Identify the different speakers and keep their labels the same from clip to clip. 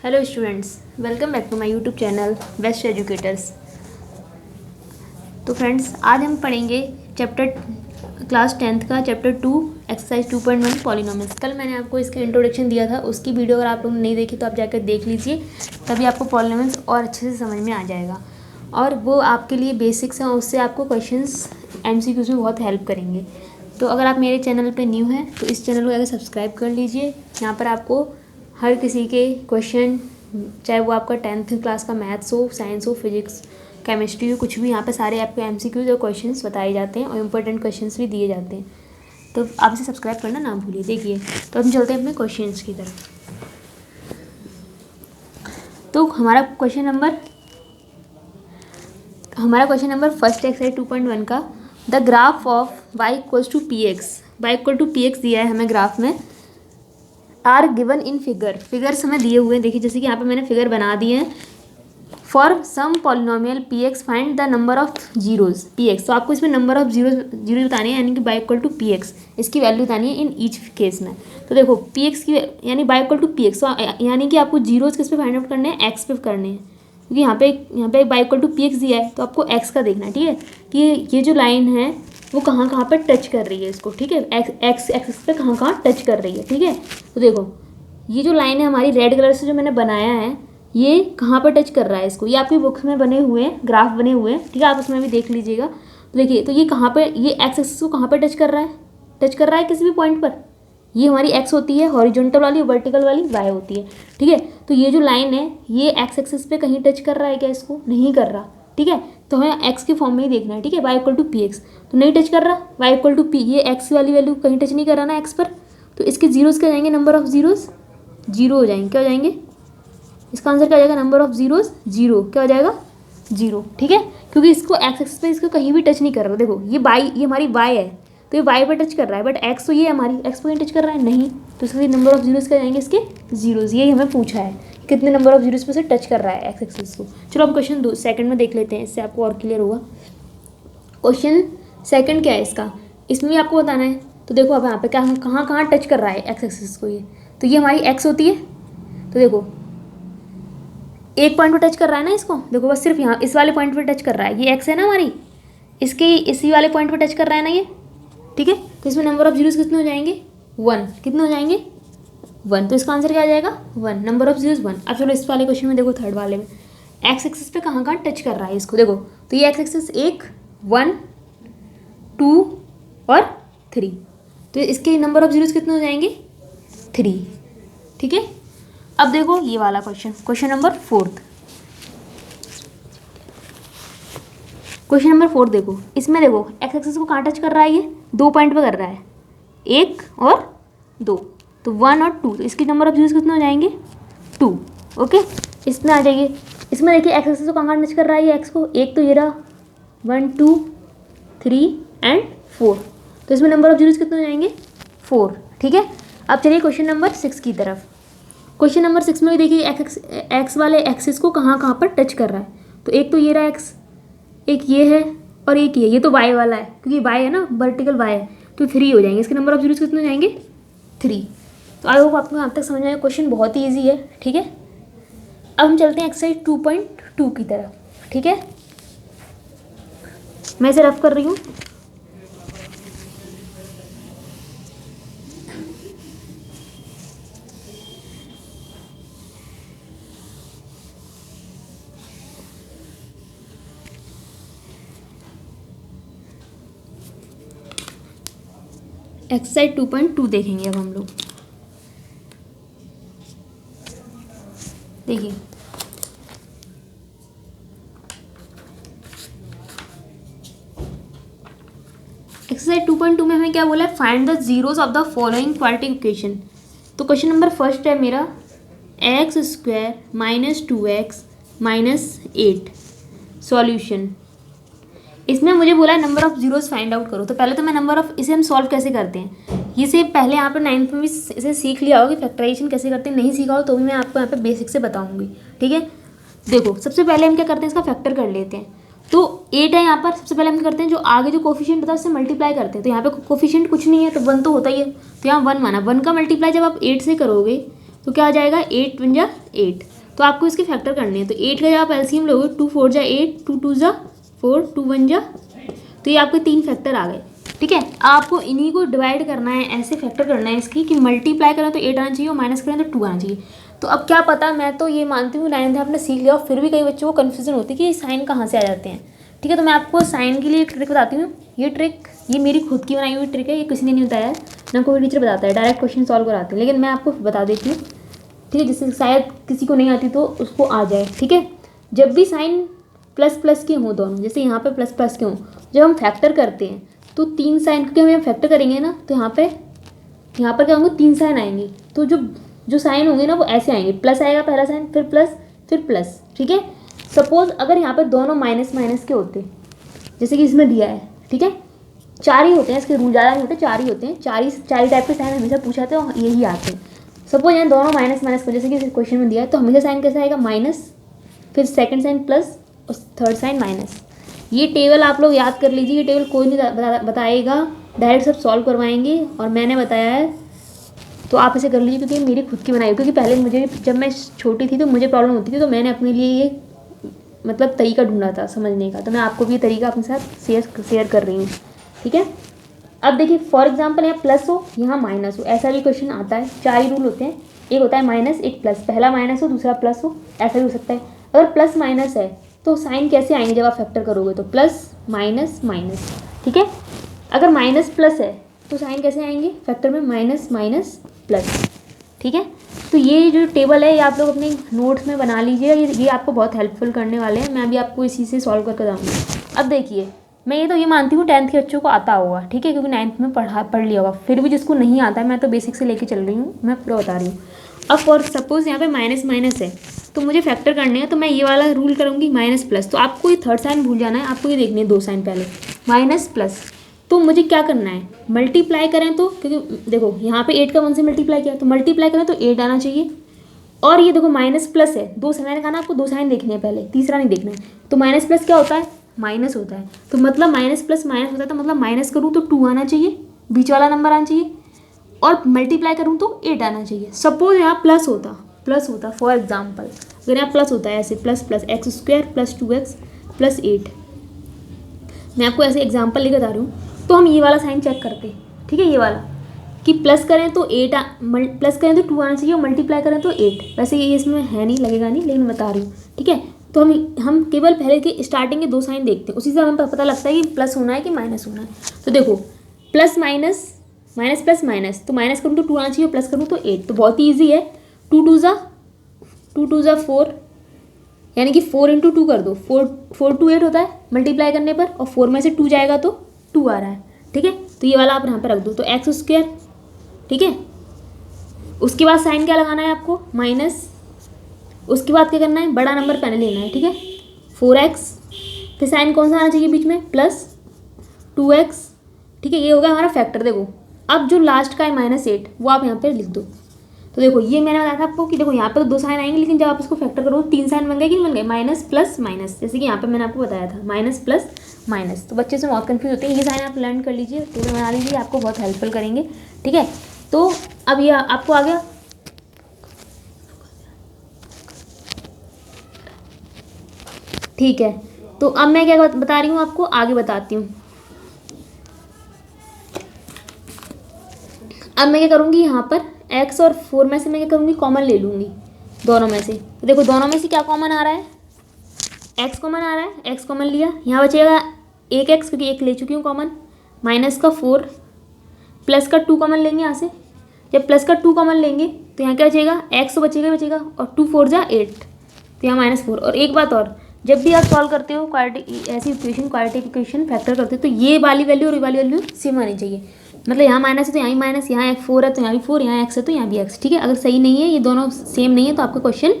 Speaker 1: Hello students, welcome back to my YouTube channel best educators. तो friends, आज हम पढ़ेंगे चैप्टर क्लास 10th का चैप्टर 2 एक्सरसाइज 2.1 पॉलिनोमियल्स। कल मैंने आपको इसका इंट्रोडक्शन दिया था, उसकी वीडियो अगर आप लोगों ने नहीं देखी तो आप जाकर देख लीजिए, तभी आपको पॉलिनोमियल्स और अच्छे से समझ में आ जाएगा। और वो आपके लिए बेसिक्स हैं, उससे आपको क्वेश्चंस MCQs में बहुत हेल्प करेंगे। तो अगर आप मेरे चैनल पे न्यू हैं तो इस चैनल को अगर सब्सक्राइब कर लीजिए। यहाँ पर आपको हर किसी के क्वेश्चन, चाहे वो आपका 10th क्लास का मैथ्स हो, साइंस हो, फिजिक्स, केमिस्ट्री हो, कुछ भी, यहाँ पे सारे आपको MCQs और क्वेश्चंस बताए जाते हैं और इम्पोर्टेंट क्वेश्चंस भी दिए जाते हैं। तो आप इसे सब्सक्राइब करना ना भूलिए। देखिए, तो हम चलते हैं अपने क्वेश्चंस की तरफ। तो हमारा क्वेश्चन नंबर फर्स्ट एक्सरसाइज 2.1 का the graph of y equals to px, y equal to px दिया है हमें ग्राफ में, आर गिवन इन फिगर्स हमें दिए हुए हैं। देखिए, जैसे कि यहाँ पे मैंने फिगर बना दिए हैं। For some polynomial px find the number of zeros px। तो आपको इसमें नंबर ऑफ जीरो बतानी है, यानी कि y इक्वल टू px, इसकी वैल्यू बतानी है इन ईच केस में। तो देखो, px की यानी y इक्वल टू px, तो यानी कि आपको जीरोज किस पे फाइंड आउट करने हैं, x पे करने हैं, क्योंकि यहाँ पे y इक्वल टू px दिया है, तो आपको x का देखना है। ठीक है, कि ये जो लाइन है वो कहाँ कहाँ पर टच कर रही है इसको। ठीक है, एक्स एक्सिस पे कहाँ कहाँ टच कर रही है। ठीक है, तो देखो, ये जो लाइन है हमारी रेड कलर से जो मैंने बनाया है, ये कहाँ पर टच कर रहा है इसको। ये आपकी बुक्स में बने हुए हैं, ग्राफ बने हुए हैं। ठीक है, आप उसमें भी देख लीजिएगा। तो देखिए, तो ये कहाँ पर, ये एक्स एक्सिस को कहाँ पर टच कर रहा है, किसी भी पॉइंट पर। ये हमारी एक्स होती है हॉरिजॉन्टल वाली, वर्टिकल वाली वाई होती है। ठीक है, तो ये जो लाइन है ये एक्स एक्सिस पे कहीं टच कर रहा है क्या, इसको नहीं कर रहा। ठीक है, तो हमें एक्स के फॉर्म में ही देखना है। ठीक है, y इक्वल टू px, तो नहीं टच कर रहा, y इक्वल टू p, ये एक्स वाली वैल्यू कहीं टच नहीं कर रहा ना एक्स पर, तो इसके जीरोज क्या जाएंगे, नंबर ऑफ जीरोज जीरो हो जाएंगे। क्या हो जाएंगे, इसका आंसर क्या हो जाएगा, नंबर ऑफ जीरोज जीरो। क्या हो जाएगा, जीरो। ठीक है, क्योंकि इसको एक्स एक्सिस पे इसको कहीं भी टच नहीं कर रहा। देखो, ये हमारी y है, तो ये y पर टच कर रहा है, बट x तो ये हमारी x पर टच कर रहा है नहीं, तो इसके नंबर ऑफ जीरोज क्या जाएंगे, इसके जीरोज। यही हमें पूछा है, कितने नंबर ऑफ जीरोज पे से टच कर रहा है एक्स एक्सिस को। चलो हम क्वेश्चन सेकंड में देख लेते हैं, इससे आपको और क्लियर होगा। क्वेश्चन सेकंड क्या है इसका, इसमें भी आपको बताना है। तो देखो, अब यहाँ पे क्या, कहाँ कहाँ टच कर रहा है एक्स एक्सिस को, ये तो ये हमारी x होती है। तो देखो, एक पॉइंट पर टच कर रहा है ना इसको, देखो बस सिर्फ यहाँ इस वाले पॉइंट पर टच कर रहा है, ये x है ना हमारी, इसके इसी वाले पॉइंट पर टच कर रहा है ना ये। ठीक है, तो इसमें नंबर ऑफ जीरोज कितने हो जाएंगे, 1। कितने हो जाएंगे, 1। तो इसका आंसर क्या आ जाएगा, 1। Number of zeros 1। अब चलो इस वाले क्वेश्चन में देखो, थर्ड वाले में एक्स एक्सिस पे कहाँ कहाँ टच कर रहा है इसको। देखो, तो ये एक्स एक्सिस 1, 1, 2 और 3, तो इसके नंबर ऑफ जीरोज कितने हो जाएंगे, 3। ठीक है, अब देखो ये वाला क्वेश्चन नंबर 4। क्वेश्चन नंबर 4 देखो, इसमें देखो एक्स एक्सिस को कहाँ टच कर रहा है, ये 2 पॉइंट पे कर रहा है, 1 और 2, तो 1 और 2, तो इसकी नंबर ऑफ जीरोज कितने हो जाएंगे, 2। ओके, इसमें आ जाइए, इसमें देखिए एक्स एक्सिस को कहाँ टच कर रहा है ये एक्स को, एक तो ये रहा 1, 2, 3 एंड 4, तो इसमें नंबर ऑफ जीरोज कितने हो जाएंगे, 4। ठीक है, अब चलिए क्वेश्चन नंबर 6 की तरफ। क्वेश्चन नंबर 6 में भी देखिए एक्स वाले एक्सिस को कहाँ कहाँ पर टच कर रहा है, तो एक तो ये रहा एक्स, एक ये है और एक ये तो वाई वाला है, क्योंकि वाई है ना, वर्टिकल वाई है, तो 3 हो जाएंगे। इसके नंबर ऑफ जीरोज कितने हो जाएंगे, 3। तो आई होप आपको यहाँ तक समझ में आया, क्वेश्चन बहुत ही ईजी है। ठीक है, अब हम चलते हैं एक्सरसाइज 2.2 की तरफ। ठीक है, मैं इसे रफ कर रही हूँ। एक्सरसाइज 2.2 देखेंगे अब हम लोग। देखिए, एक्सरसाइज 2.2 में हमें क्या बोला है, find the zeros of the following quadratic equation. तो क्वेश्चन नंबर फर्स्ट है मेरा, x² - 2x - 8 सॉल्यूशन। इसमें मुझे बोला है number of zeros find out करो। तो पहले तो मैं नंबर ऑफ, इसे हम सॉल्व कैसे करते हैं, इसे पहले यहाँ पर 9th में भी इसे सीख लिया होगा कि फैक्टराइजेशन कैसे करते हैं। नहीं सीखा हो तो भी मैं आपको यहाँ पे बेसिक से बताऊंगी। ठीक है, देखो सबसे पहले हम क्या करते हैं, इसका फैक्टर कर लेते हैं। तो 8 है यहाँ पर, सबसे पहले हम क्या करते हैं, जो आगे जो कोफिशिएंट होता है उससे मल्टीप्लाई करते हैं। तो यहाँ पे कोफिशिएंट कुछ नहीं है तो 1 तो होता ही है, तो यहाँ 1 माना। 1 का मल्टीप्लाई जब आप 8 से करोगे तो क्या आ जाएगा, 8 × 8, तो आपको इसके फैक्टर करने हैं। तो 8 का जब आप एलसीएम लोगे, 2 4 जा 8, 2 2 जा 4, 2 1 जा, तो ये आपके 3 फैक्टर आ गए। ठीक है, आपको इन्हीं को डिवाइड करना है, ऐसे फैक्टर करना है इसकी कि मल्टीप्लाई करें तो 8 आना चाहिए और माइनस करें तो 2 आना चाहिए। तो अब क्या पता, मैं तो ये मानती हूँ 9th आपने सीख लिया, और फिर भी कई बच्चों को कन्फ्यूजन होती है कि साइन कहाँ से आ जाते हैं। ठीक है, तो मैं आपको साइन के लिए एक ट्रिक बताती हूँ। ये ट्रिक ये मेरी खुद की बनाई हुई ट्रिक है, ये किसी ने नहीं बताया है, ना कोई टीचर बताता है, डायरेक्ट क्वेश्चन सॉल्व कराते हैं, लेकिन मैं आपको बता देती हूँ। ठीक है, जिससे शायद किसी को नहीं आती तो उसको आ जाए। ठीक है, जब भी साइन प्लस प्लस के हों दोनों, जैसे यहाँ पे प्लस प्लस के हों, जब हम फैक्टर करते हैं तो 3 साइन, क्योंकि हम फैक्टर करेंगे ना, तो यहाँ पर क्या होंगे, 3 साइन आएंगे। तो जो साइन होंगे ना वो ऐसे आएंगे, प्लस आएगा पहला साइन, फिर प्लस, फिर प्लस। ठीक है, सपोज अगर यहाँ पे दोनों माइनस माइनस के होते, जैसे कि इसमें दिया है, ठीक है, 4 ही होते हैं, इसके रूल ज़्यादा नहीं होते, 4 ही होते हैं, 4 ही टाइप के साइन हमेशा पूछा जाते हैं और यही आते हैं। सपोज यहाँ दोनों माइनस माइनस को, जैसे कि क्वेश्चन में दिया है, तो हमेशा साइन कैसे आएगा, माइनस, फिर सेकंड साइन प्लस और थर्ड साइन माइनस। ये टेबल आप लोग याद कर लीजिए, ये टेबल कोई नहीं बताएगा, डायरेक्ट सब सॉल्व करवाएंगे, और मैंने बताया है तो आप इसे कर लीजिए, क्योंकि मेरी खुद की बनाई हुई, क्योंकि पहले मुझे, जब मैं छोटी थी तो मुझे प्रॉब्लम होती थी, तो मैंने अपने लिए ये मतलब तरीका ढूंढा था समझने का, तो मैं आपको भी ये तरीका अपने साथ शेयर कर रही हूँ। ठीक है, अब देखिए फॉर एग्जांपल यहाँ प्लस हो, यहाँ माइनस हो, ऐसा भी क्वेश्चन आता है। 4 ही रूल होते हैं, एक होता है माइनस, एक प्लस, पहला माइनस हो दूसरा प्लस हो, ऐसा भी हो सकता है। अगर प्लस माइनस है तो साइन कैसे आएंगे जब आप फैक्टर करोगे, तो प्लस माइनस माइनस। ठीक है, अगर माइनस प्लस है तो साइन कैसे आएंगे फैक्टर में, माइनस माइनस प्लस। ठीक है, तो ये जो टेबल है ये आप लोग अपने नोट्स में बना लीजिए, ये आपको बहुत हेल्पफुल करने वाले हैं। मैं अभी आपको इसी से सॉल्व करके जाऊँगी। अब देखिए, मैं ये मानती हूँ 10th के बच्चों को आता होगा, ठीक है, क्योंकि 9th में पढ़ लिया होगा। फिर भी जिसको नहीं आता है, मैं तो बेसिक से लेके चल रही हूँ, मैं पूरा बता रही हूँ। अब फॉर सपोज यहाँ पे माइनस माइनस है, तो मुझे फैक्टर करने हैं, तो मैं ये वाला रूल करूँगी माइनस प्लस। तो आपको ये थर्ड साइन भूल जाना है, आपको ये देखनी है 2 साइन पहले, माइनस प्लस। तो मुझे क्या करना है, मल्टीप्लाई करें तो, क्योंकि देखो यहाँ पे 8 का 1 से मल्टीप्लाई किया, तो मल्टीप्लाई करें तो 8 आना चाहिए। और ये देखो माइनस प्लस है, 2 साइन, मैंने कहा ना आपको 2 साइन देखनी है पहले, तीसरा नहीं देखना है। तो माइनस प्लस क्या होता है, माइनस होता है। तो मतलब माइनस प्लस माइनस होता है, तो मतलब माइनस करूँ तो 2 आना चाहिए, बीच वाला नंबर आना चाहिए, और मल्टीप्लाई करूँ तो 8 आना चाहिए। सपोज यहाँ प्लस होता फॉर एग्जाम्पल, अगर यहाँ प्लस होता है ऐसे, plus plus x square plus 2x plus 8, मैं आपको ऐसे एग्जाम्पल लेकर बता रही हूँ। तो हम ये वाला साइन चेक करते हैं, ठीक है, ये वाला कि प्लस करें तो 8 प्लस करें तो 2 आना चाहिए, और मल्टीप्लाई करें तो 8। वैसे ये इसमें है नहीं, लगेगा नहीं, लेकिन बता रही हूँ। ठीक है, तो हम केवल पहले के स्टार्टिंग के 2 साइन देखते हैं, उसी से हमें पता लगता है कि प्लस होना है कि माइनस होना है। तो देखो plus minus, minus plus minus, तो माइनस करूँ तो 2 आना चाहिए, प्लस करूँ तो 8। तो बहुत ही ईजी है, 2 2 जा 4, यानी कि 4 × 2 कर दो, 4 2 8 होता है मल्टीप्लाई करने पर, और 4 में से 2 जाएगा तो 2 आ रहा है। ठीक है, तो ये वाला आप यहाँ पर रख दो, तो एक्स स्क्वायर। ठीक है, उसके बाद साइन क्या लगाना है आपको, माइनस। उसके बाद क्या करना है, बड़ा नंबर पहले लेना है। ठीक है, 4x, फिर साइन कौन सा आना चाहिए बीच में, प्लस 2x। ठीक है, ये हो गया हमारा फैक्टर। देखो अब जो लास्ट का है -8, वो आप यहाँ पे लिख दो। तो देखो ये मैंने बताया था आपको कि देखो यहाँ पे तो 2 साइन आएंगे, लेकिन जब आप इसको फैक्टर करो 3 साइन बन गए कि नहीं बन गए, माइनस प्लस माइनस, जैसे कि यहाँ पे मैंने आपको बताया था माइनस प्लस माइनस। तो बच्चे से बहुत कंफ्यूज होते हैं, ये साइन आप लर्न कर लीजिए, टेबल बना लीजिए, आपको बहुत हेल्पफुल करेंगे। ठीक है, तो अब ये आपको आ गया। ठीक है, तो अब मैं क्या बता रही हूँ आपको, आगे बताती हूँ। अब मैं क्या करूँगी, यहाँ पर x और 4 में से मैं क्या करूँगी, कॉमन ले लूँगी दोनों में से। तो देखो दोनों में से क्या कॉमन आ रहा है, x कॉमन आ रहा है, x कॉमन लिया, यहाँ बचेगा 1x, क्योंकि 1 ले चुकी हूँ कॉमन, माइनस का 4, प्लस का 2 कॉमन लेंगे यहाँ से। जब प्लस का 2 कॉमन लेंगे तो यहाँ क्या बचेगा, x तो बचेगा, और 2 4 जा 8, तो यहाँ -4। और एक बात और, जब भी आप सॉल्व करते हो ऐसी इक्वेशन, क्वाड्रेटिक इक्वेशन फैक्टर करते हो, तो ये वाली वैल्यू और ये वाली वैल्यू सेम आनी चाहिए। मतलब यहाँ माइनस है तो यहाँ भी माइनस, यहाँ 4 है तो यहाँ भी 4, यहाँ x है तो यहाँ भी x। ठीक है, अगर सही नहीं है, ये दोनों सेम नहीं है, तो आपका क्वेश्चन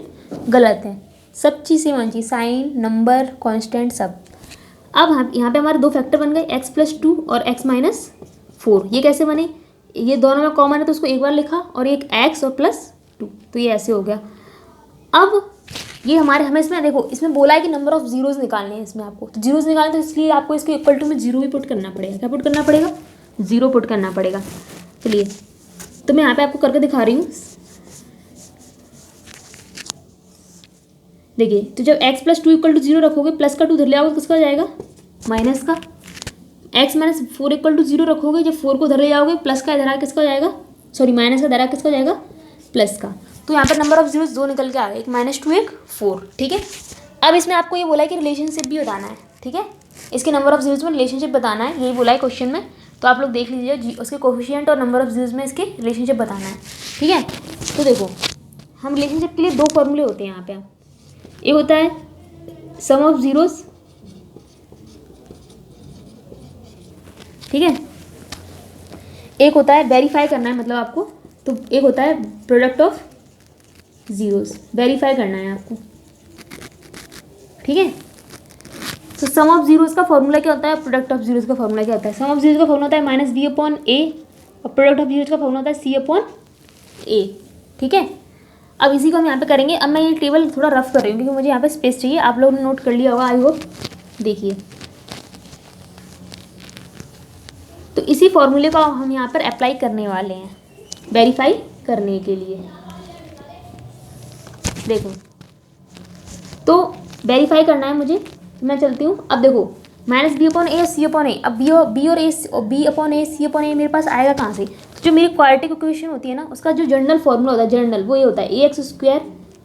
Speaker 1: गलत है। सब चीज़ सेम आनी चाहिए, साइन, नंबर, कांस्टेंट, सब। अब हम यहाँ पे हमारे 2 फैक्टर बन गए, x + 2 और x - 4। ये कैसे बने, ये दोनों में कॉमन है तो उसको एक बार लिखा, और एक x और +2, तो ये ऐसे हो गया। अब ये हमें इसमें देखो, इसमें बोला है कि नंबर ऑफ जीरोज़ निकालने हैं इसमें आपको, तो जीरोज़ निकालने, तो इसलिए आपको इसके इक्वल टू में 0 भी पुट करना पड़ेगा। क्या पुट करना पड़ेगा, 0 पुट करना पड़ेगा। चलिए, तो मैं यहाँ पे आपको करके दिखा रही हूँ। देखिए, तो जब x प्लस 2 इक्वल टू 0 रखोगे, प्लस का 2 उधर ले आओगे तो किसका हो जाएगा, माइनस का। x माइनस 4 इक्वल टू 0 रखोगे, जब 4 को उधर ले आओगे, प्लस का इधर आ किसका हो जाएगा, सॉरी माइनस का इधर आ किसका हो जाएगा, प्लस का। तो यहाँ पर नंबर ऑफ जीरोस 2 निकल के आ गए, एक -2 एक 4, ठीक है। अब इसमें आपको ये बोला है कि रिलेशनशिप भी बताना है, ठीक है। इसके नंबर ऑफ जीरोस में रिलेशनशिप बताना है, यही बोला है क्वेश्चन में। तो आप लोग देख लीजिए, उसके कोफिशिएंट और नंबर ऑफ जीरोस में इसके रिलेशनशिप बताना है, ठीक है। तो देखो, हम रिलेशनशिप के लिए 2 फॉर्मूले होते हैं यहाँ पे। एक होता है सम ऑफ जीरोस, ठीक है। एक होता है वेरीफाई करना है, मतलब आपको, तो एक होता है प्रोडक्ट ऑफ जीरोस, वेरीफाई करना है आपको, ठीक है। तो सम ऑफ जीरोस का फॉर्मूला क्या होता है, प्रोडक्ट ऑफ जीरोस का फॉर्मूला क्या होता है। सम ऑफ जीरोस का फॉर्मूला होता है -b/a और प्रोडक्ट ऑफ जीरोस का फॉर्मूला होता है c/a, ठीक है। अब इसी को हम यहाँ पे करेंगे। अब मैं ये टेबल थोड़ा रफ कर रही हूँ क्योंकि मुझे यहाँ पे स्पेस चाहिए, आप लोगों ने नोट कर लिया होगा आई होप। देखिए, तो इसी फॉर्मूले को हम यहाँ पर अप्लाई करने वाले हैं वेरीफाई करने के लिए। देखो, तो वेरीफाई करना है मुझे, तो मैं चलती हूँ। अब देखो, -b/a c/a, अब b और a, b/a c/a मेरे पास आएगा कहाँ से। तो जो मेरी क्वाड्रेटिक इक्वेशन होती है ना, उसका जो जनरल फॉर्मूला होता है, जनरल, वो ये होता है ax²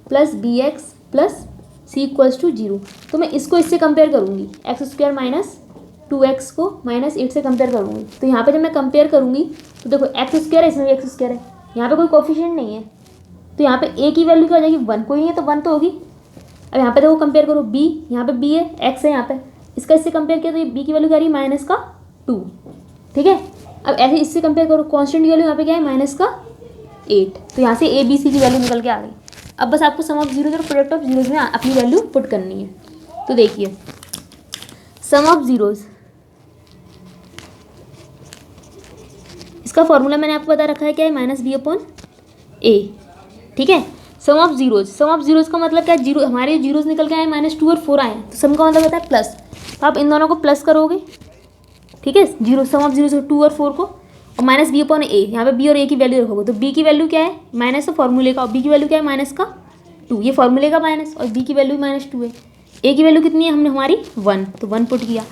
Speaker 1: + bx + c = 0। तो मैं इसको इससे कंपेयर करूँगी, x² - 2x को -8 से कंपेयर करूँगी। तो यहाँ पे जब मैं कंपेयर करूँगी तो देखो x² है, इसमें भी x² है, यहाँ पे कोई कोफिशिएंट नहीं है, तो यहाँ पे a की वैल्यू क्या हो जाएगी, 1, कोई नहीं है तो 1 तो होगी। अब यहाँ पे देखो कंपेयर करो, b, यहाँ पे b है, x है यहाँ पे, इसका इससे कंपेयर किया तो ये b की वैल्यू क्या आ रही है, -2, ठीक है। अब ऐसे इससे कंपेयर करो, कांस्टेंट की वैल्यू यहाँ पे क्या है, -8, तो यहाँ से a b c की वैल्यू निकल के आ गई। अब बस आपको सम ऑफ जीरोज और प्रोडक्ट ऑफ जीरोज में अपनी वैल्यू पुट करनी है। तो देखिए, सम ऑफ जीरोज, इसका फॉर्मूला मैंने आपको बता रखा है क्या है, -b/a, ठीक है। सम ऑफ जीरोज का मतलब क्या है, जीरो, हमारे जीरोज निकल के आए -2 और 4 आए, तो सम का मतलब होता है प्लस। तो आप इन दोनों को प्लस करोगे, ठीक है, जीरो, सम ऑफ जीरोज 2 और 4 को, और -b/a, यहाँ पे b और a की वैल्यू रखोगे, तो b की वैल्यू क्या है, माइनस है फॉर्मूले का, और b की वैल्यू क्या है, -2, ये फॉर्मूले का माइनस, और b की वैल्यू -2 है। a की वैल्यू कितनी है, हमने हमारी 1, तो 1 पुट किया।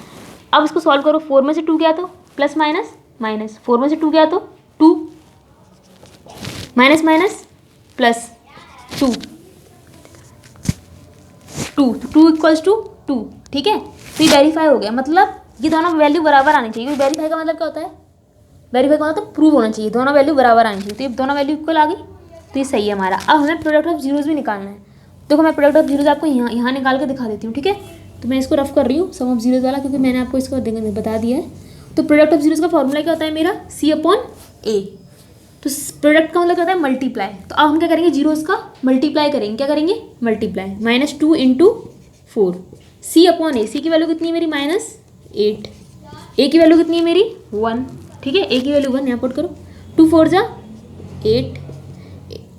Speaker 1: अब इसको सॉल्व करो, 4 में से 2 गया तो प्लस माइनस माइनस, 4 में से 2 गया तो 2, minus minus plus 2, 2 equals to 2, ठीक है। तो ये वेरीफाई हो गया, मतलब ये दोनों वैल्यू बराबर आनी चाहिए। वेरीफाई का मतलब क्या होता है, वेरीफाई का मतलब प्रूव होना चाहिए, दोनों वैल्यू बराबर आनी चाहिए। तो ये दोनों वैल्यू इक्वल आ गई, तो ये सही है हमारा। अब हमें प्रोडक्ट ऑफ जीरोज भी निकालना है। देखो, मैं प्रोडक्ट ऑफ जीरोज आपको यहाँ निकाल के दिखा देती हूँ, ठीक है। तो मैं इसको रफ कर रही हूँ, सम ऑफ जीरोज वाला, क्योंकि मैंने आपको इसको बता दिया है। तो प्रोडक्ट ऑफ जीरोज का फॉर्मूला क्या होता है मेरा, c/a। तो प्रोडक्ट का मतलब क्या होता है, मल्टीप्लाई। तो अब हम क्या करेंगे, जीरोज का मल्टीप्लाई करेंगे, क्या करेंगे, मल्टीप्लाई, -2 × 4, c/a, c की वैल्यू कितनी है मेरी, -8, a की वैल्यू कितनी है मेरी, 1, ठीक है, a की वैल्यू 1 यहाँ पुट करो, 2 4 जा 8,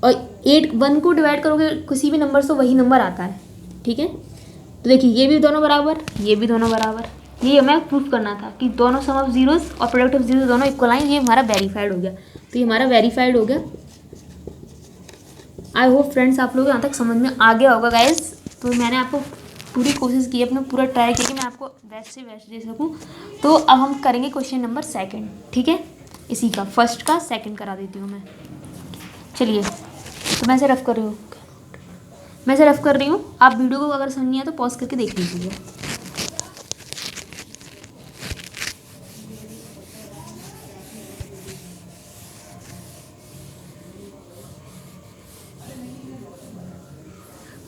Speaker 1: और 8 1 को डिवाइड करोगे किसी भी नंबर से वही नंबर आता है, ठीक है। तो देखिए, ये भी दोनों बराबर, ये भी दोनों बराबर, ये हमें प्रूफ करना था कि दोनों सम ऑफ जीरोज और प्रोडक्ट ऑफ जीरोज दोनों इक्वल आए, ये हमारा वेरीफाइड हो गया। तो ये हमारा वेरीफाइड हो गया। आई होप फ्रेंड्स आप लोग यहाँ तक समझ में आ गया होगा गाइस। तो मैंने आपको पूरी कोशिश की, अपने पूरा ट्राई किया कि मैं आपको बेस्ट से बेस्ट दे सकूँ। तो अब हम करेंगे क्वेश्चन नंबर 2, ठीक है। इसी का फर्स्ट का सेकंड करा देती हूँ मैं। चलिए, तो मैं इसे रफ कर रही हूँ, आप वीडियो को अगर समझ नहीं आया तो पॉज करके देख लीजिए।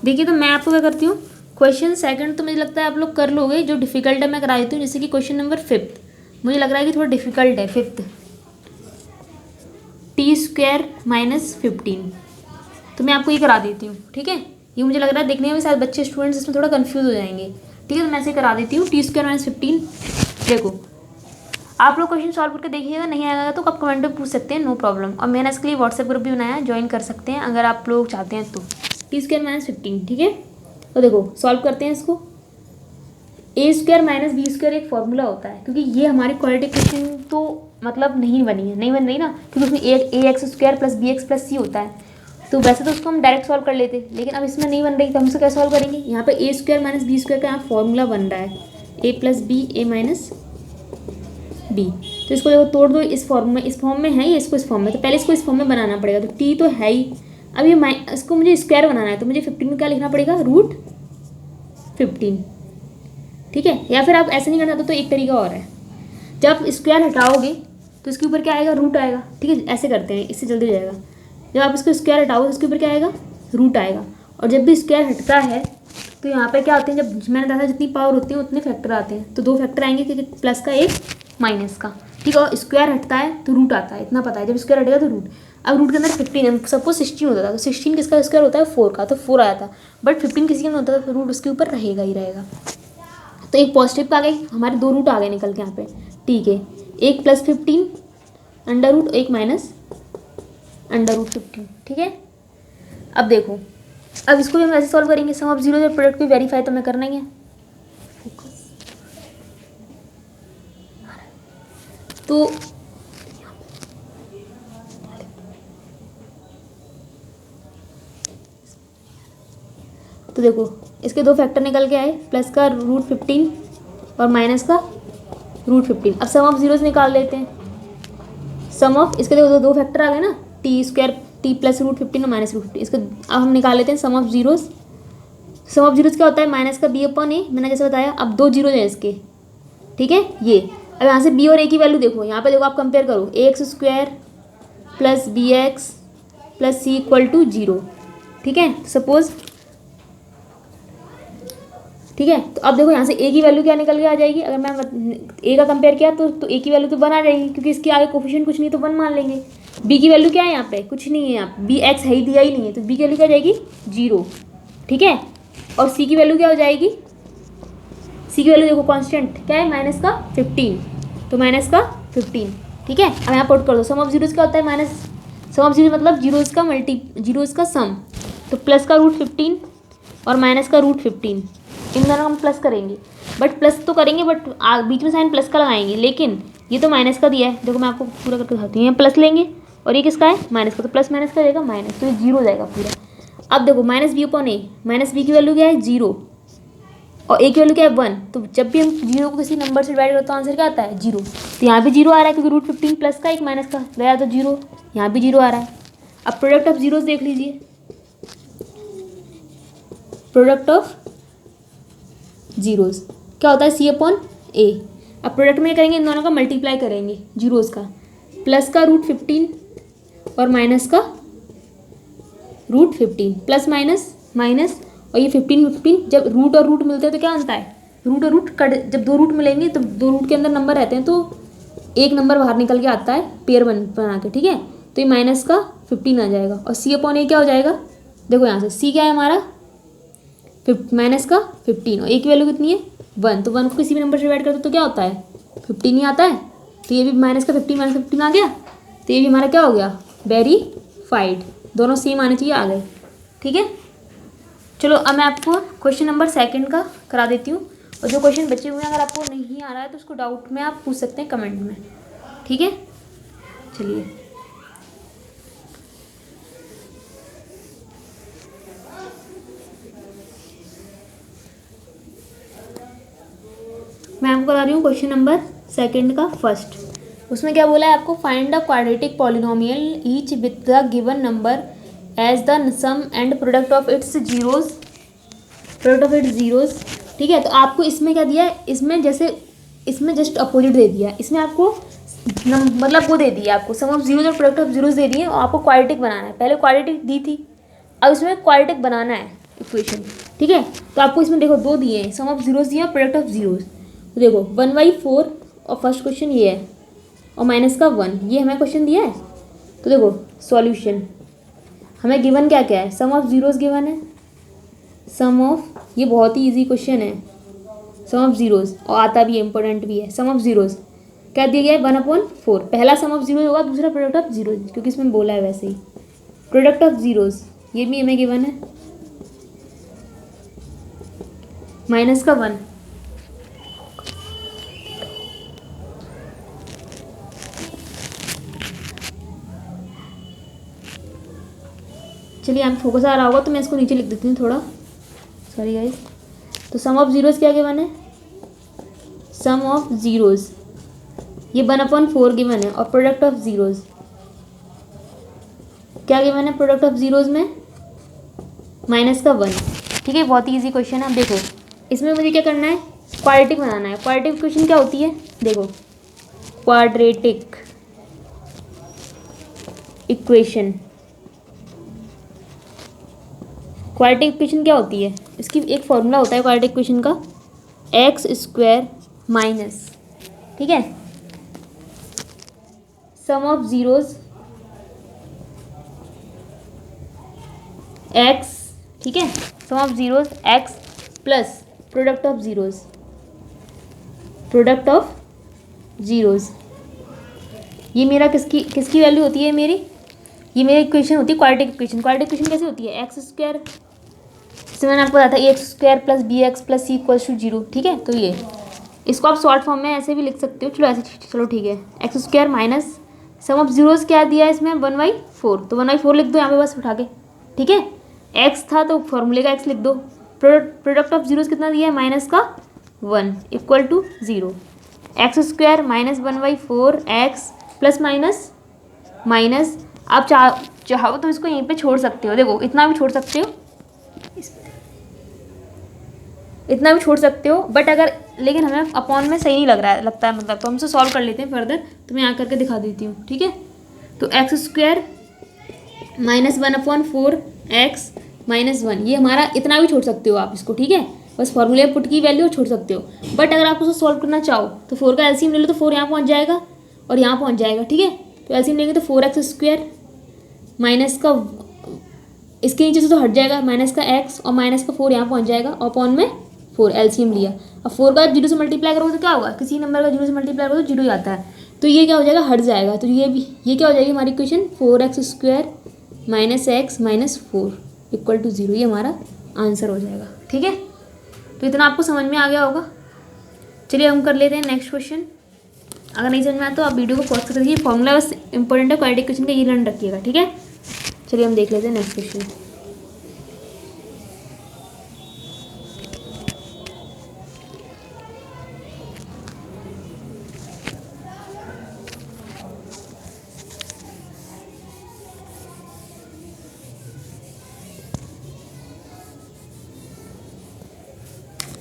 Speaker 1: देखिए, तो मैं आपको क्या करती हूँ, क्वेश्चन सेकंड तो मुझे लगता है आप लोग कर लोगे, जो डिफिकल्ट है मैं करा देती हूँ। जैसे कि क्वेश्चन नंबर 5 मुझे लग रहा है कि थोड़ा डिफिकल्ट है, 5 t² - 15, तो मैं आपको ये करा देती हूँ, ठीक है। ये मुझे लग रहा है देखने में शायद बच्चे स्टूडेंट्स इसमें थोड़ा कंफ्यूज हो जाएंगे, ठीक है। तो मैं इसे करा देती हूँ, t² - 15। देखो, आप लोग क्वेश्चन सॉल्व करके देखिएगा, नहीं आएगा तो आप कमेंट में पूछ सकते हैं, नो प्रॉब्लम। और मैंने इसके लिए व्हाट्सएप ग्रुप भी बनाया है, ज्वाइन कर सकते हैं अगर आप लोग चाहते हैं तो, t² - 15, ठीक है। तो देखो, सॉल्व करते हैं इसको। a² - b² एक फॉर्मूला होता है, क्योंकि ये हमारी क्वाड्रेटिक इक्वेशन तो मतलब नहीं बन रही ना, क्योंकि उसमें ax² + bx + c होता है। तो वैसे तो उसको हम डायरेक्ट सॉल्व कर लेते, लेकिन अब इसमें नहीं बन रही तो हम इसको क्या सॉल्व करेंगे। यहाँ पे ए स्क्वायर माइनस बी स्क्वायर का यहाँ फॉर्मूला बन रहा है, ए प्लस बी ए माइनस बी। तो इसको देखो तोड़ दो, इस फॉर्म में है ये, इसको इस फॉर्म में, तो पहले इसको इस फॉर्म में बनाना पड़ेगा। तो टी तो है ही, अब ये इसको मुझे स्क्वायर बनाना है, तो मुझे 15 को क्या लिखना पड़ेगा, √15। ठीक है, या फिर आप ऐसे नहीं करना तो एक तरीका और है, जब स्क्वायर हटाओगे तो इसके ऊपर क्या आएगा, रूट आएगा। ठीक है, ऐसे करते हैं, इससे जल्दी हो जाएगा। जब आप इसको स्क्वायर हटाओगे तो इसके ऊपर क्या आएगा, रूट आएगा। और जब भी स्क्वायर हटता है तो यहाँ पे क्या होते हैं, जब मैंने देखा जितनी पावर होती है उतने फैक्टर आते हैं। तो 2 फैक्टर आएंगे, क्योंकि प्लस का एक माइनस का। ठीक है, और स्क्वायर हटता है तो रूट आता है, इतना पता है। जब स्क्वायर हटेगा तो रूट। अब रूट के अंदर 15 है, सपोज 16 होता था, तो 16 किसका स्क्वायर होता है, 4 का, तो 4 आया था। बट 15 किसी का नहीं होता था, तो रूट उसके ऊपर रहेगा ही रहेगा। तो एक पॉजिटिव का आ गए, हमारे 2 रूट आ गए निकल के यहाँ पे। ठीक है, एक +15 अंडर रूट, एक माइनस अंडर रूट 15। ठीक है, अब देखो, अब इसको भी हम ऐसे सॉल्व करेंगे। सम ऑफ जीरो और प्रोडक्ट को वेरीफाई तो हमें करना ही है। तो देखो इसके 2 फैक्टर निकल के आए, प्लस का √15 और माइनस का √15। अब सम ऑफ जीरोस निकाल लेते हैं। सम ऑफ इसके देखो 2 फैक्टर आ गए ना, टी स्क्वायर, टी प्लस √15 और माइनस √15। इसको अब हम निकाल लेते हैं sum of zeros. Sum of zeros क्या होता है, माइनस का b अपॉन ए, मैंने जैसे बताया। अब 2 जीरो हैं इसके, ठीक है ये। अब यहाँ से b और a की वैल्यू देखो, यहाँ पे देखो आप कंपेयर करो, ax² plus bx plus c = 0। ठीक है, सपोज, ठीक है। तो अब देखो यहाँ से a की वैल्यू क्या निकल के आ जाएगी। अगर मैं a का कंपेयर किया तो a की वैल्यू तो 1 आ जाएगी, क्योंकि इसके आगे कोफिशिएंट कुछ नहीं तो 1 मान लेंगे। b की वैल्यू क्या है, यहाँ पे कुछ नहीं है, यहाँ bx है ही, दिया ही नहीं है, तो b की वैल्यू क्या जाएगी, 0। ठीक है, और c की वैल्यू क्या हो जाएगी, c की वैल्यू देखो कांस्टेंट क्या है, -15, तो -15। ठीक है, अब यहाँ पुट कर दो। सम ऑफ जीरोस क्या होता है, माइनस, सम ऑफ जीरो मतलब जीरोस का सम। तो प्लस का √15 और माइनस का √15, इन दोनों हम प्लस करेंगे। बट प्लस तो करेंगे, बट बीच में साइन प्लस का लगाएंगे, लेकिन ये तो माइनस का दिया है। देखो मैं आपको पूरा करके दिखाती हूँ, यहाँ प्लस लेंगे और ये किसका है, माइनस का, तो प्लस माइनस का जाएगा माइनस, तो ये 0 हो जाएगा पूरा। अब देखो -b अपॉन a, -b की वैल्यू क्या है, 0, और a की वैल्यू क्या है, 1। तो जब भी हम 0 को किसी नंबर से डिवाइड करते हैं तो आंसर क्या आता है, 0। तो यहाँ भी 0 आ रहा है, क्योंकि √15 प्लस का एक माइनस का गया तो 0, यहाँ भी 0 आ रहा है। अब प्रोडक्ट ऑफ जीरोस देख लीजिए, प्रोडक्ट ऑफ जीरोस क्या होता है, c अपॉन a। अब प्रोडक्ट में करेंगे, इन दोनों का मल्टीप्लाई करेंगे, जीरोस का, प्लस का √15 और माइनस का √15, प्लस माइनस माइनस, और ये 15 जब रूट और रूट मिलते हैं तो क्या बनता है, रूट और रूट कट, जब 2 रूट मिलेंगे तो 2 रूट के अंदर नंबर रहते हैं, तो एक नंबर बाहर निकल के आता है पेयर बना के। ठीक है, तो ये माइनस का 15 आ जाएगा, और c अपॉन a क्या हो जाएगा, देखो यहाँ से c क्या है हमारा, माइनस का 15, और a की वैल्यू कितनी है, 1। तो 1 को किसी भी नंबर से डिवाइड करते तो क्या होता है, 15 ही आता है। तो ये भी माइनस का 15 माइनस 15 आ गया, तो ये भी हमारा क्या हो गया, वेरीफाइड। दोनों सेम आने चाहिए, आ गए। ठीक है, चलो अब मैं आपको क्वेश्चन नंबर 2 का करा देती हूँ। और जो क्वेश्चन बचे हुए हैं, अगर आपको नहीं आ रहा है तो उसको डाउट में आप पूछ सकते हैं कमेंट में। ठीक है, चलिए मैं आपको करा रही हूँ क्वेश्चन नंबर 2 का फर्स्ट। उसमें क्या बोला है आपको, find the quadratic polynomial each with the given number as the sum and product of its zeros, ठीक है। तो आपको इसमें क्या दिया है, इसमें जैसे इसमें जस्ट अपोजिट दे दिया है, इसमें आपको मतलब वो दे दिया आपको, सम ऑफ जीरोज और प्रोडक्ट ऑफ जीरोज दे दिए, और आपको क्वाड्रेटिक बनाना है। पहले क्वाड्रेटिक दी थी, अब इसमें क्वाड्रेटिक बनाना है इक्वेशन। ठीक है, तो आपको इसमें देखो 2 दिए हैं, सम ऑफ जीरोज दिया, प्रोडक्ट ऑफ जीरोज। तो देखो 1/4 और फर्स्ट क्वेश्चन ये है, और माइनस का 1, ये हमें क्वेश्चन दिया है। तो देखो सॉल्यूशन, हमें गिवन क्या क्या है, सम ऑफ जीरोस गिवन है, सम ऑफ, ये बहुत ही इजी क्वेश्चन है, सम ऑफ जीरोस, और आता भी है, इंपॉर्टेंट भी है। सम ऑफ जीरोस क्या दिया गया है, 1/4। पहला सम ऑफ जीरो होगा, दूसरा प्रोडक्ट ऑफ जीरोज, क्योंकि इसमें बोला है वैसे ही। प्रोडक्ट ऑफ जीरोस ये भी हमें गिवन है, माइनस का 1, चलिए यहाँ फोकस आ रहा होगा तो मैं इसको नीचे लिख देती हूँ थोड़ा, सॉरी गाइस। तो सम ऑफ ज़ीरोज़ क्या गिवन है, सम ऑफ ज़ीरोज़ ये 1/4 गिवन है, और प्रोडक्ट ऑफ ज़ीरोज़ क्या गिवन है, प्रोडक्ट ऑफ ज़ीरोज़ में -1। ठीक है, बहुत ही ईजी क्वेश्चन है। अब देखो इसमें मुझे क्या करना है, क्वाड्रेटिक बनाना है। क्वाड्रेटिक इक्वेशन क्या होती है, देखो क्वाड्रेटिक इक्वेशन, क्वाड्रेटिक इक्वेशन क्या होती है, इसकी एक फॉर्मूला होता है क्वाड्रेटिक इक्वेशन का, x² माइनस, ठीक है, सम ऑफ ज़ीरोज़ x, ठीक है, sum of zeros x plus product of zeros, product of zeros. ये मेरा किसकी वैल्यू होती है, मेरी ये मेरी इक्वेशन होती है क्वाड्रेटिक इक्वेशन। क्वाड्रेटिक इक्वेशन कैसे होती है, x², इससे मैंने आपको बताया था ax² plus bx plus c equals to 0। ठीक है, तो ये इसको आप शॉर्ट फॉर्म में ऐसे भी लिख सकते हो, चलो ऐसे, चलो ठीक है, x² minus sum of zeros क्या दिया है इसमें 1/4, तो 1/4 लिख दो यहाँ पे बस उठा के। ठीक है, x था तो फॉर्मूले का x लिख दो, प्रोडक्ट ऑफ ज़ीरोज़ कितना दिया है, -1 equal to 0, x² minus 1/4 x plus minus आप चाहो तो इसको यहीं पे छोड़ सकते हो, देखो इतना भी छोड़ सकते हो, इतना भी छोड़ सकते हो, बट अगर, लेकिन हमें अपॉन में सही नहीं लगता है मतलब, तो हम इसे सॉल्व कर लेते हैं फर्दर, तो मैं यहाँ करके दिखा देती हूँ। ठीक है, तो x² माइनस 1/4 x -1, ये हमारा, इतना भी छोड़ सकते हो आप इसको। ठीक है, बस फॉर्मूले पुट की वैल्यू छोड़ सकते हो, बट अगर आप उसे सॉल्व करना चाहो तो 4 का एलसीएम ले लो, तो 4 यहाँ पहुँच जाएगा और यहाँ पहुँच जाएगा। ठीक है, तो एलसीएम लेंगे तो 4x² माइनस का, इसके नीचे से तो हट जाएगा, माइनस का x और माइनस का 4 यहाँ पहुँच जाएगा, और अपॉन में 4 एलसीएम लिया। अब 4 का 0 से मल्टीप्लाई करोगे तो क्या होगा, किसी नंबर का 0 से मल्टीप्लाई करोगे तो 0 ही आता है, तो ये क्या हो जाएगा, हट जाएगा। तो ये क्या हो जाएगी हमारी equation, 4x² minus x minus 4 equal to 0, ये हमारा आंसर हो जाएगा। ठीक है, तो इतना आपको समझ में आ गया होगा। चलिए हम कर लेते हैं नेक्स्ट क्वेश्चन। अगर नहीं समझ में आया तो आप वीडियो को पॉज कर देखिए, फॉर्मूला बस इंपॉर्टेंट है, क्वाड्रेटिक इक्वेशन का ये लर्न रखिएगा। ठीक है, चलिए हम देख लेते हैं नेक्स्ट क्वेश्चन।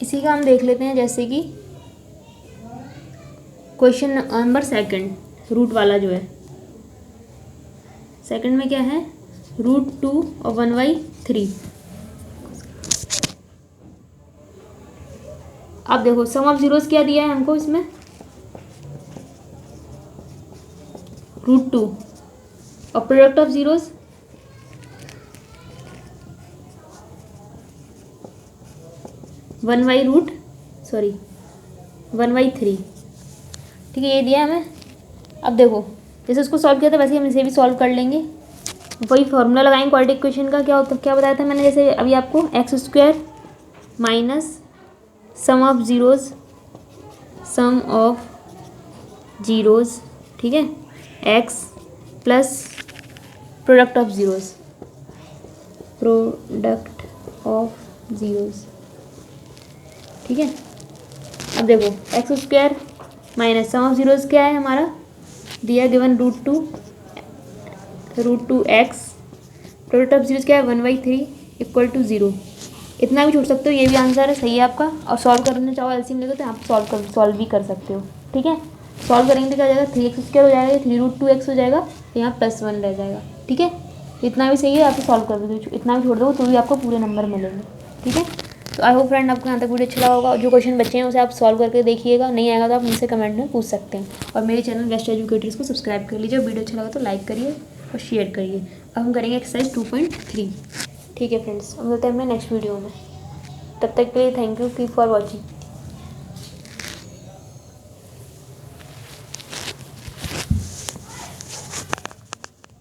Speaker 1: इसी का हम देख लेते हैं, जैसे कि क्वेश्चन नंबर 2, रूट वाला जो है, सेकंड में क्या है, √2 और 1/3। अब देखो सम ऑफ ज़ीरोज़ क्या दिया है हमको इसमें, √2 और प्रोडक्ट ऑफ ज़ीरोज़ 1/3। ठीक है, ये दिया हमें। अब देखो जैसे उसको सॉल्व किया था वैसे ही हम इसे भी सॉल्व कर लेंगे, वही फॉर्मूला लगाएंगे क्वाड्रेटिक इक्वेशन का। क्या होता, क्या बताया था मैंने, जैसे अभी आपको x² minus sum of zeros, ठीक है, x plus product of zeros, ठीक है। अब देखो x² minus sum of zeros क्या है हमारा, दिया given √2 x, product of zeros क्या है 1/3 इक्वल टू 0। इतना भी छोड़ सकते हो, ये भी आंसर है, सही है आपका। और सॉल्व करना चाहो एलसीएम लेकर तो आप सॉल्व भी कर सकते हो। ठीक है, सॉल्व करेंगे तो क्या हो जाएगा, 3x² हो जाएगा, 3√2x हो जाएगा, यहाँ +1 रह जाएगा। ठीक है, इतना भी सही है, आप सॉल्व कर दो, इतना भी छोड़ दो तो भी आपको पूरे नंबर मिलेंगे। ठीक है, तो आई होप फ्रेंड आपको यहाँ तक वीडियो अच्छा लगा होगा। जो क्वेश्चन बचे हैं उसे आप सॉल्व करके देखिएगा, नहीं आएगा तो आप मुझसे कमेंट में पूछ सकते हैं। और मेरे चैनल बेस्ट एजुकेटर्स को सब्सक्राइब कर लीजिए। वीडियो अच्छा लगा तो लाइक करिए और शेयर करिए। अब हम करेंगे एक्सरसाइज 2.3। ठीक है फ्रेंड्स, अब मिलते हैं अपने नेक्स्ट वीडियो में। तब तक के लिए thank you, keep for watching.